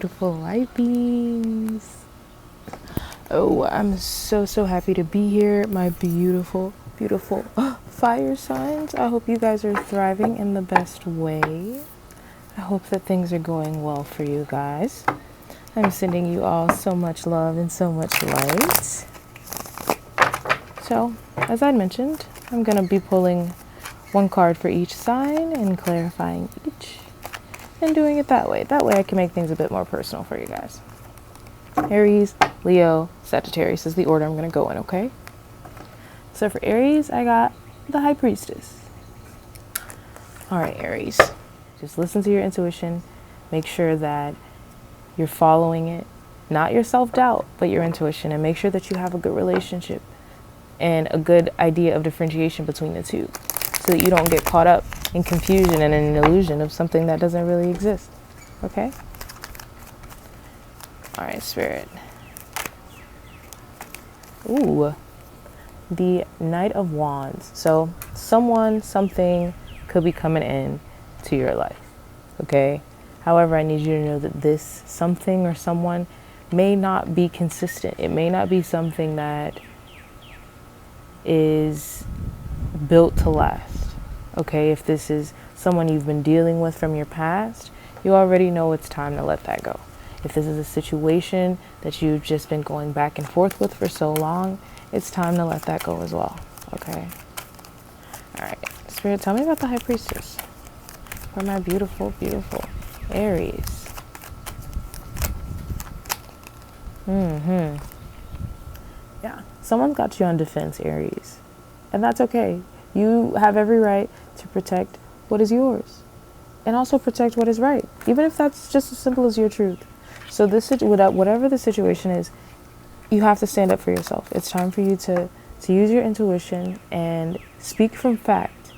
beautiful light beings. Oh, I'm so happy to be here, my beautiful fire signs. I hope you guys are thriving in the best way. I hope that things are going well for you guys. I'm sending you all so much love and so much light. So, as I mentioned, I'm going to be pulling one card for each sign and clarifying each and doing it that way. That way I can make things a bit more personal for you guys. Aries, Leo, Sagittarius is the order I'm going to go in, okay? So for Aries, I got the High Priestess. All right, Aries, just listen to your intuition. Make sure that you're following it, not your self-doubt, but your intuition, and make sure that you have a good relationship and a good idea of differentiation between the two so that you don't get caught up in confusion and an illusion of something that doesn't really exist, okay? All right, Spirit. Ooh, the Knight of Wands. So someone, something could be coming in to your life, okay? However, I need you to know that this something or someone may not be consistent. It may not be something that is built to last, okay? If this is someone you've been dealing with from your past, you already know it's time to let that go. If this is a situation that you've just been going back and forth with for so long, it's time to let that go as well, okay? All right, Spirit, tell me about the High Priestess for my beautiful Aries. Yeah, someone's got you on defense, Aries, and that's okay. You have every right to protect what is yours and also protect what is right, even if that's just as simple as your truth. So whatever the situation is, you have to stand up for yourself. It's time for you to use your intuition and speak from fact,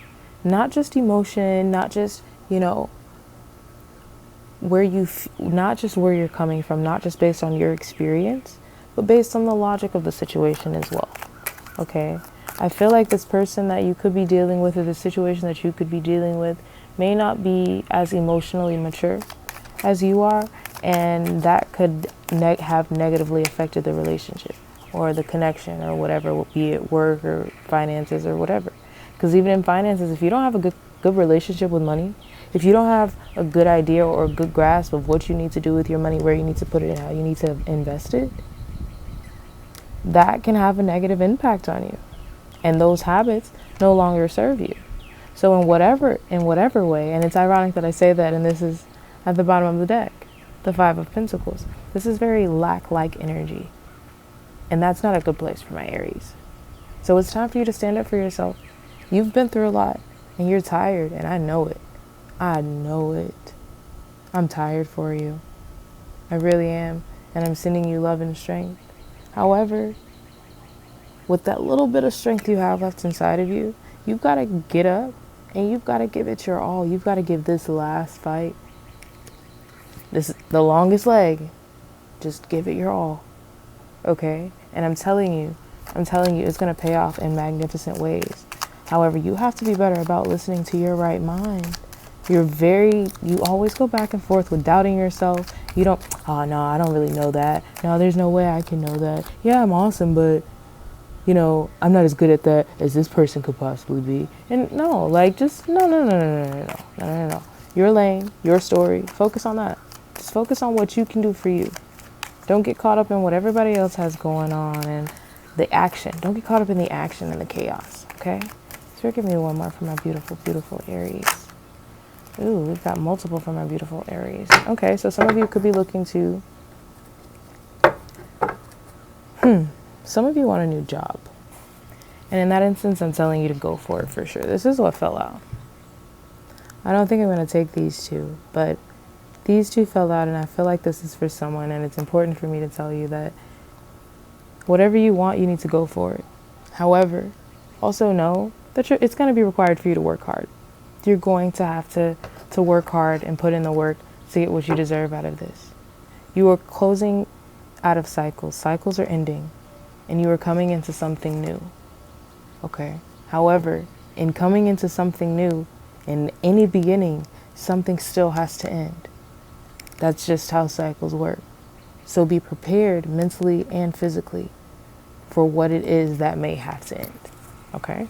not just emotion, not just, not just where you're coming from, not just based on your experience, but based on the logic of the situation as well, okay? I feel like this person that you could be dealing with, or the situation that you could be dealing with, may not be as emotionally mature as you are, and that could have negatively affected the relationship or the connection or whatever, be it work or finances or whatever. Because even in finances, if you don't have a good relationship with money, if you don't have a good idea or a good grasp of what you need to do with your money, where you need to put it and how you need to invest it, that can have a negative impact on you. And those habits no longer serve you. So in whatever way, and it's ironic that I say that, and this is at the bottom of the deck, the Five of Pentacles. This is very lack-like energy. And that's not a good place for my Aries. So it's time for you to stand up for yourself. You've been through a lot, and you're tired, and I know it. I know it. I'm tired for you. I really am. And I'm sending you love and strength. However, with that little bit of strength you have left inside of you, you've got to get up and you've got to give it your all. You've got to give this last fight, this is the longest leg. Just give it your all, okay? And I'm telling you, it's going to pay off in magnificent ways. However, you have to be better about listening to your right mind. You always go back and forth with doubting yourself. You don't, oh no, I don't really know that. No, there's no way I can know that. Yeah, I'm awesome, but I'm not as good at that as this person could possibly be. And no, no. Your lane, your story, focus on that. Just focus on what you can do for you. Don't get caught up in what everybody else has going on and the action. Don't get caught up in the action and the chaos, okay? So give me one more for my beautiful Aries. Ooh, we've got multiple for my beautiful Aries. Okay, so some of you could be looking to... Some of you want a new job. And in that instance, I'm telling you to go for it for sure. This is what fell out. I don't think I'm going to take these two, but these two fell out, and I feel like this is for someone, and it's important for me to tell you that whatever you want, you need to go for it. However, also know that it's going to be required for you to work hard. You're going to have to work hard and put in the work to get what you deserve out of this. You are closing out of cycles. Cycles are ending, and you are coming into something new. Okay? However, in coming into something new, in any beginning, something still has to end. That's just how cycles work. So be prepared mentally and physically for what it is that may have to end. Okay?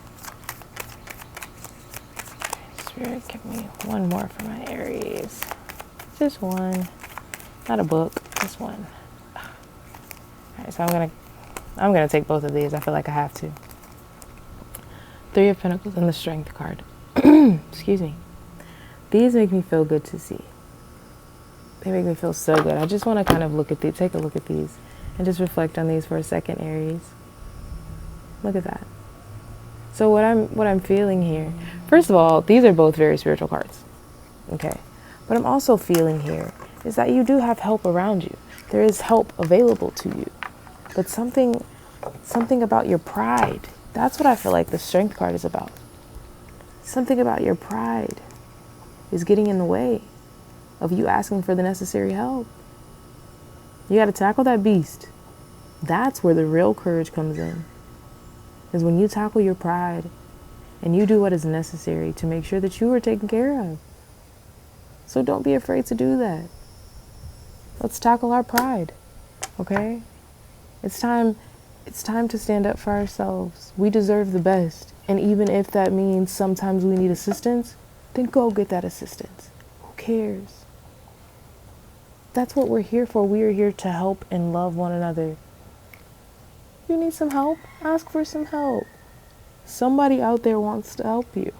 Spirit, give me one more for my Aries. Just one. Not a book, just one. Alright, so I'm gonna take both of these. I feel like I have to. Three of Pentacles and the Strength card. Excuse me. These make me feel good to see. They make me feel so good. I just want to kind of take a look at these and just reflect on these for a second, Aries. Look at that. So what I'm feeling here, first of all, these are both very spiritual cards. Okay. What I'm also feeling here is that you do have help around you. There is help available to you. But something about your pride, that's what I feel like the Strength card is about. Something about your pride is getting in the way of you asking for the necessary help. You got to tackle that beast. That's where the real courage comes in. Is when you tackle your pride and you do what is necessary to make sure that you are taken care of. So don't be afraid to do that. Let's tackle our pride, okay? It's time to stand up for ourselves. We deserve the best. And even if that means sometimes we need assistance, then go get that assistance. Who cares? That's what we're here for. We are here to help and love one another. You need some help? Ask for some help. Somebody out there wants to help you.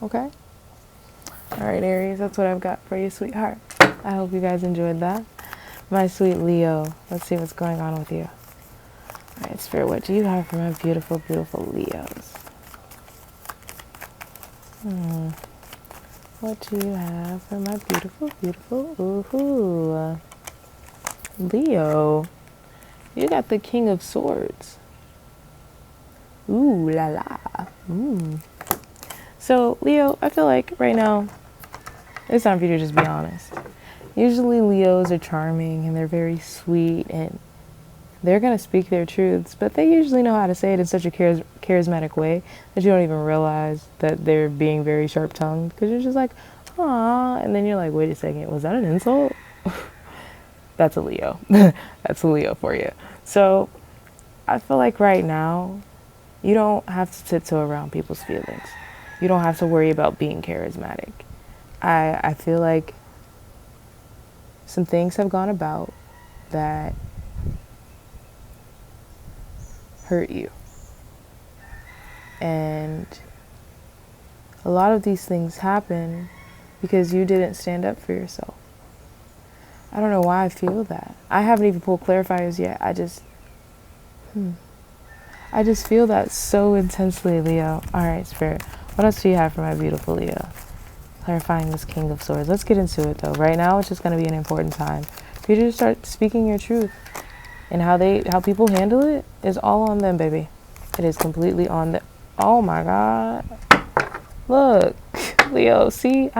Okay? All right, Aries, that's what I've got for you, sweetheart. I hope you guys enjoyed that. My sweet Leo, let's see what's going on with you. All right, Spirit, what do you have for my beautiful, beautiful Leos? What do you have for my beautiful, beautiful, Leo? You got the King of Swords. Ooh la la. So, Leo, I feel like right now, it's time for you to just be honest. Usually Leos are charming and they're very sweet and they're going to speak their truths, but they usually know how to say it in such a charismatic way that you don't even realize that they're being very sharp-tongued, because you're just like, aw, and then you're like, wait a second, was that an insult? That's a Leo. That's a Leo for you. So I feel like right now, you don't have to tiptoe around people's feelings. You don't have to worry about being charismatic. I feel like some things have gone about that hurt you. And a lot of these things happen because you didn't stand up for yourself. I don't know why I feel that. I haven't even pulled clarifiers yet. I just feel that so intensely, Leo. All right, Spirit. What else do you have for my beautiful Leo? Clarifying this King of Swords. Let's get into it, though. Right now, it's just going to be an important time for you to start speaking your truth. And how people handle it is all on them, baby. It is completely on them. Oh, my God. Look, Leo, see?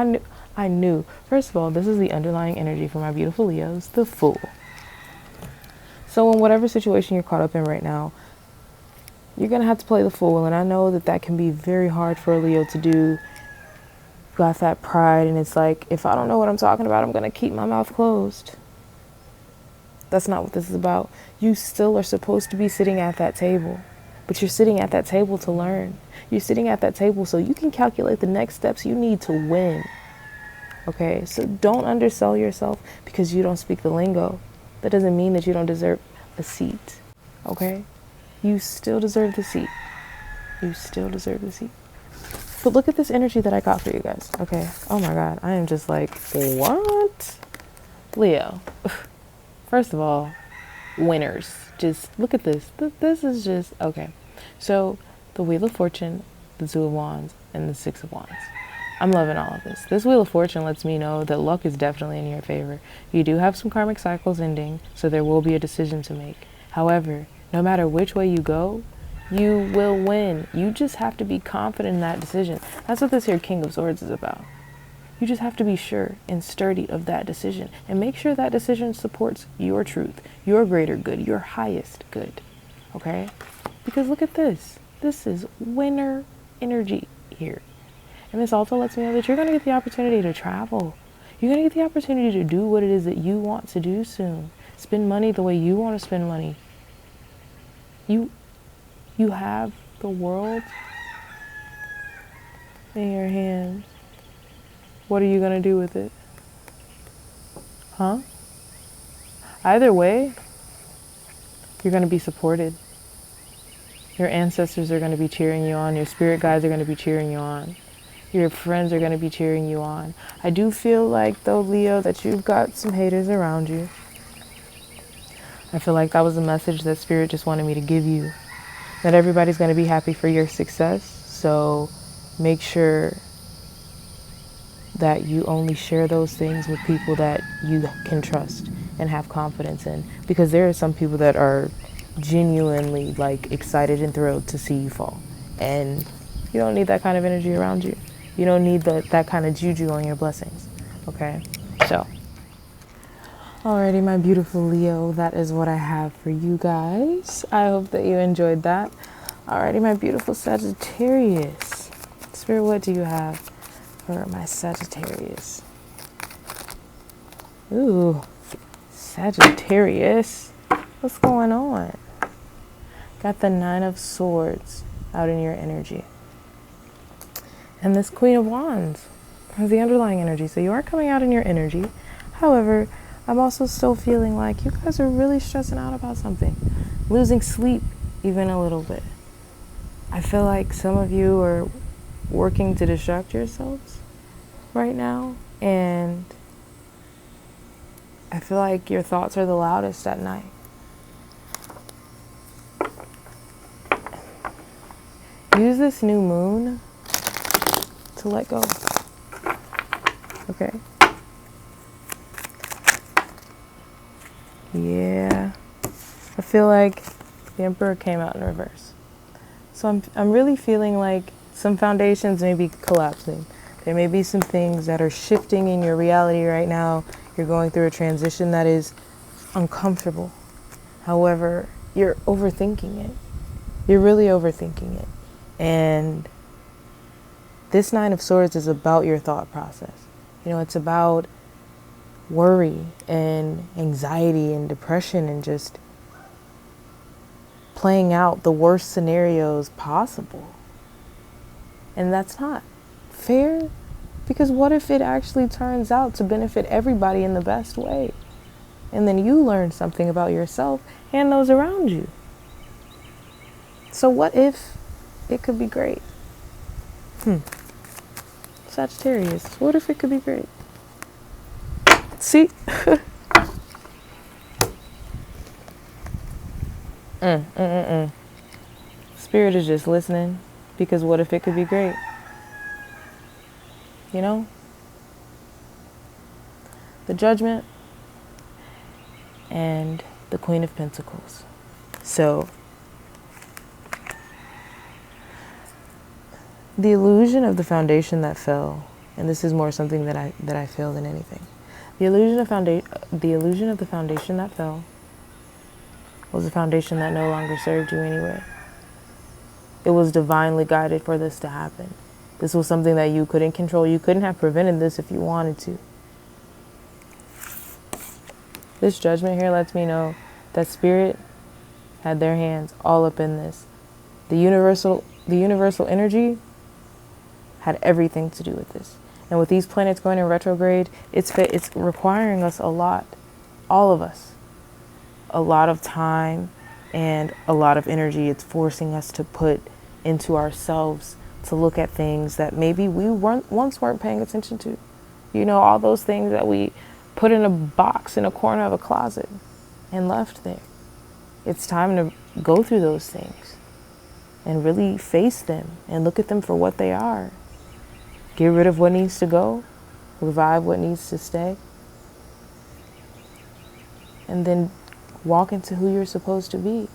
I knew. First of all, this is the underlying energy for my beautiful Leos, the Fool. So in whatever situation you're caught up in right now, you're going to have to play the fool. And I know that can be very hard for a Leo to do. You got that pride, and it's like, if I don't know what I'm talking about, I'm going to keep my mouth closed. That's not what this is about. You still are supposed to be sitting at that table, but you're sitting at that table to learn. You're sitting at that table so you can calculate the next steps you need to win. Okay, so don't undersell yourself because you don't speak the lingo. That doesn't mean that you don't deserve a seat. Okay, you still deserve the seat. You still deserve the seat. But look at this energy that I got for you guys. Okay, oh my God, I am just like, what? Leo. First of all, winners. Just look at this. This is just, okay. So, the Wheel of Fortune, the Two of Wands, and the Six of Wands. I'm loving all of this. This Wheel of Fortune lets me know that luck is definitely in your favor. You do have some karmic cycles ending, so there will be a decision to make. However, no matter which way you go, you will win. You just have to be confident in that decision. That's what this here King of Swords is about. You just have to be sure and sturdy of that decision and make sure that decision supports your truth, your greater good, your highest good. Okay? Because look at this. This is winner energy here. And this also lets me know that you're going to get the opportunity to travel. You're going to get the opportunity to do what it is that you want to do soon. Spend money the way you want to spend money. You have the world in your hands. What are you going to do with it? Huh? Either way, you're going to be supported. Your ancestors are going to be cheering you on. Your spirit guides are going to be cheering you on. Your friends are going to be cheering you on. I do feel like, though, Leo, that you've got some haters around you. I feel like that was a message that Spirit just wanted me to give you. That everybody's going to be happy for your success. So make sure that you only share those things with people that you can trust and have confidence in. Because there are some people that are genuinely like excited and thrilled to see you fall. And you don't need that kind of energy around you. You don't need that kind of juju on your blessings. Okay? So, alrighty, my beautiful Leo, that is what I have for you guys. I hope that you enjoyed that. Alrighty, my beautiful Sagittarius. Spirit, what do you have for my Sagittarius? Ooh, Sagittarius. What's going on? Got the 9 of Swords out in your energy. And this Queen of Wands has the underlying energy. So you are coming out in your energy. However, I'm also still feeling like you guys are really stressing out about something. Losing sleep even a little bit. I feel like some of you are working to distract yourselves right now. And I feel like your thoughts are the loudest at night. Use this new moon to let go. Okay? Yeah. I feel like the Emperor came out in reverse. So I'm really feeling like some foundations may be collapsing. There may be some things that are shifting in your reality right now. You're going through a transition that is uncomfortable. However, you're overthinking it. You're really overthinking it. And this 9 of Swords is about your thought process. You know, it's about worry and anxiety and depression and just playing out the worst scenarios possible. And that's not fair, because what if it actually turns out to benefit everybody in the best way? And then you learn something about yourself and those around you. So what if it could be great? Sagittarius, what if it could be great? See? Spirit is just listening, because what if it could be great? You know? The Judgment and the Queen of Pentacles. So, the illusion of the foundation that fell, and this is more something that I feel than anything. The illusion of the foundation that fell was a foundation that no longer served you anyway. It was divinely guided for this to happen. This was something that you couldn't control. You couldn't have prevented this if you wanted to. This Judgment here lets me know that Spirit had their hands all up in this. The universal energy had everything to do with this. And with these planets going in retrograde, it's requiring us a lot, all of us, a lot of time and a lot of energy. It's forcing us to put into ourselves, to look at things that maybe we once weren't paying attention to. You know, all those things that we put in a box in a corner of a closet and left there. It's time to go through those things and really face them and look at them for what they are. Get rid of what needs to go, revive what needs to stay, and then walk into who you're supposed to be.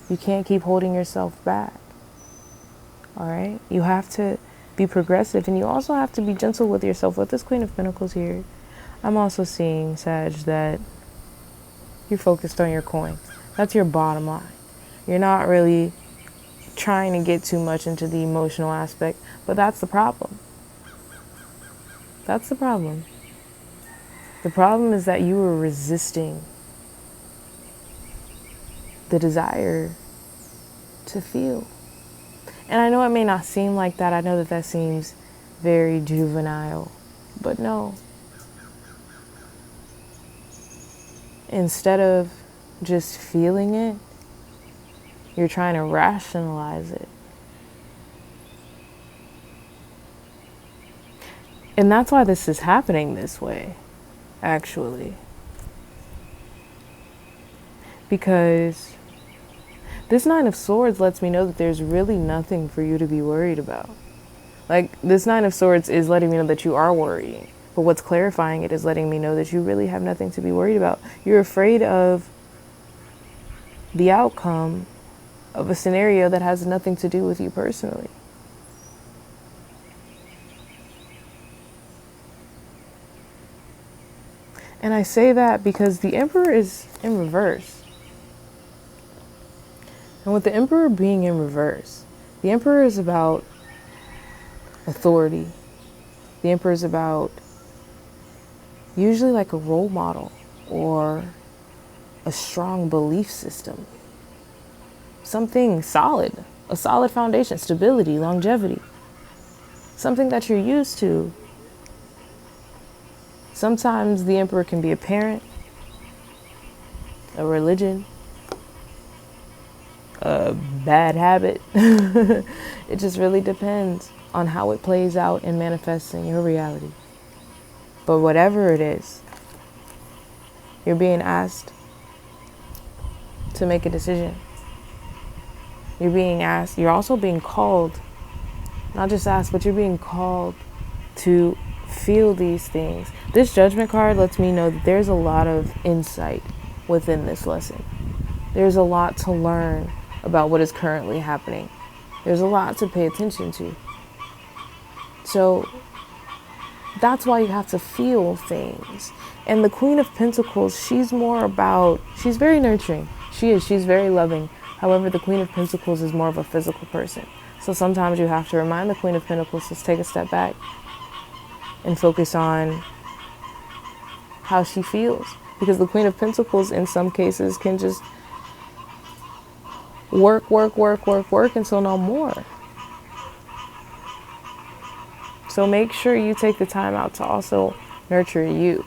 You can't keep holding yourself back. All right? You have to be progressive, and you also have to be gentle with yourself. With this Queen of Pentacles here, I'm also seeing, Sag, that you're focused on your coin. That's your bottom line. You're not really trying to get too much into the emotional aspect, but that's the problem. That's the problem. The problem is that you were resisting the desire to feel. And I know it may not seem like that. I know that that seems very juvenile, but no. Instead of just feeling it, you're trying to rationalize it. And that's why this is happening this way, actually. Because this Nine of Swords lets me know that there's really nothing for you to be worried about. Like, this Nine of Swords is letting me know that you are worrying. But what's clarifying it is letting me know that you really have nothing to be worried about. You're afraid of the outcome of a scenario that has nothing to do with you personally. And I say that because the Emperor is in reverse. And with the Emperor being in reverse, the Emperor is about authority. The Emperor is about usually like a role model or a strong belief system. Something solid, a solid foundation, stability, longevity. Something that you're used to. Sometimes the Emperor can be a parent, a religion, a bad habit. It just really depends on how it plays out and manifests in your reality. But whatever it is, you're being asked to make a decision. You're being asked, you're also being called, not just asked, but you're being called to feel these things. This Judgment card lets me know that there's a lot of insight within this lesson. There's a lot to learn about what is currently happening. There's a lot to pay attention to. So that's why you have to feel things. And the Queen of Pentacles, she's very nurturing. She's very loving. However, the Queen of Pentacles is more of a physical person. So sometimes you have to remind the Queen of Pentacles to take a step back and focus on how she feels. Because the Queen of Pentacles in some cases can just work until no more. So make sure you take the time out to also nurture you.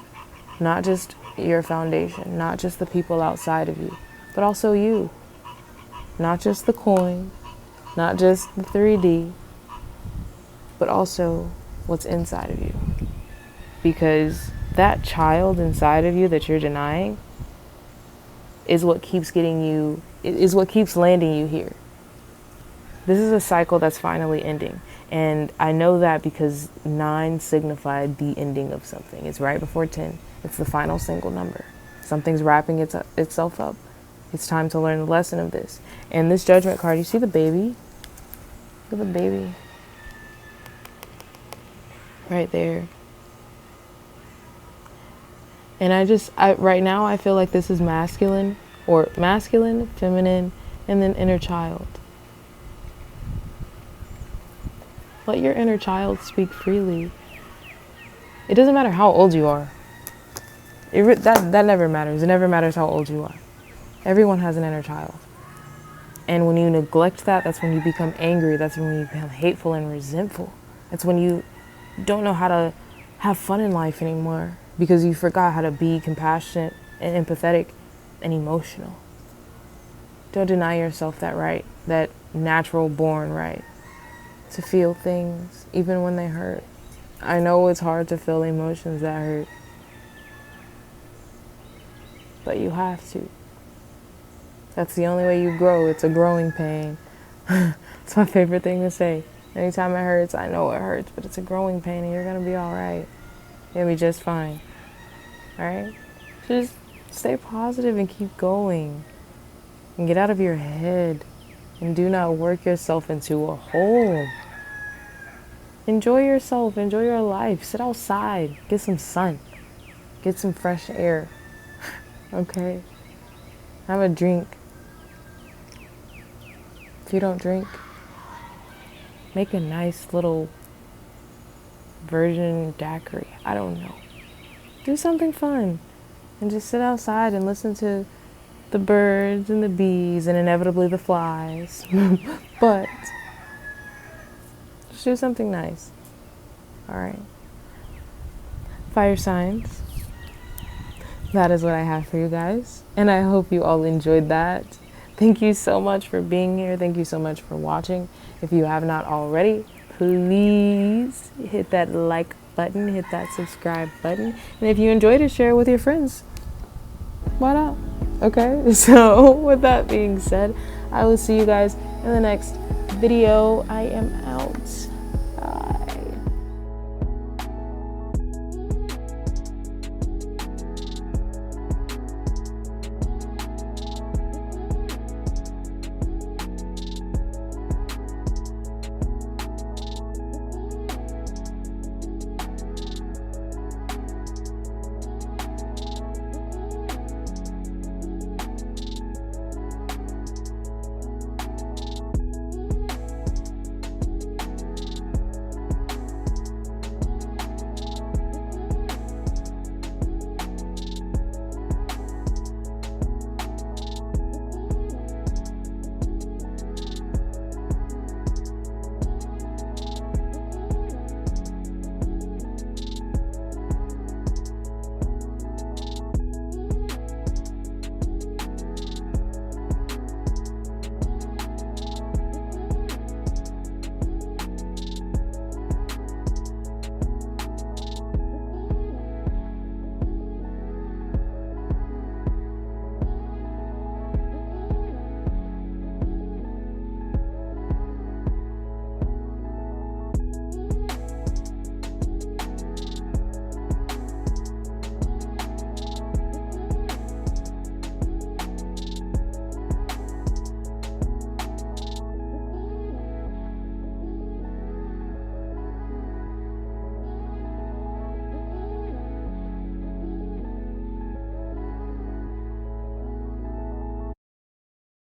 Not just your foundation, not just the people outside of you, but also you. Not just the coin, not just the 3D, but also what's inside of you. Because that child inside of you that you're denying is what keeps landing you here. This is a cycle that's finally ending. And I know that because 9 signified the ending of something. It's right before 10. It's the final single number. Something's wrapping itself up. It's time to learn the lesson of this. And this Judgment card, you see the baby? Look at the baby. Right there. And right now I feel like this is masculine, feminine, and then inner child. Let your inner child speak freely. It doesn't matter how old you are. That never matters. It never matters how old you are. Everyone has an inner child. And when you neglect that, that's when you become angry. That's when you become hateful and resentful. That's when you don't know how to have fun in life anymore because you forgot how to be compassionate and empathetic and emotional. Don't deny yourself that right, that natural born right to feel things even when they hurt. I know it's hard to feel emotions that hurt, but you have to. That's the only way you grow. It's a growing pain. It's my favorite thing to say. Anytime it hurts, I know it hurts, but it's a growing pain and you're gonna be all right. You'll be just fine. All right? Just stay positive and keep going. And get out of your head. And do not work yourself into a hole. Enjoy yourself. Enjoy your life. Sit outside. Get some sun. Get some fresh air. Okay? Have a drink. If you don't drink, make a nice little virgin daiquiri. I don't know. Do something fun and just sit outside and listen to the birds and the bees and inevitably the flies. But just do something nice. All right. Fire signs. That is what I have for you guys. And I hope you all enjoyed that. Thank you so much for being here. Thank you so much for watching. If you have not already, please hit that like button, hit that subscribe button. And if you enjoyed it, share it with your friends. Why not? Okay, so with that being said, I will see you guys in the next video. I am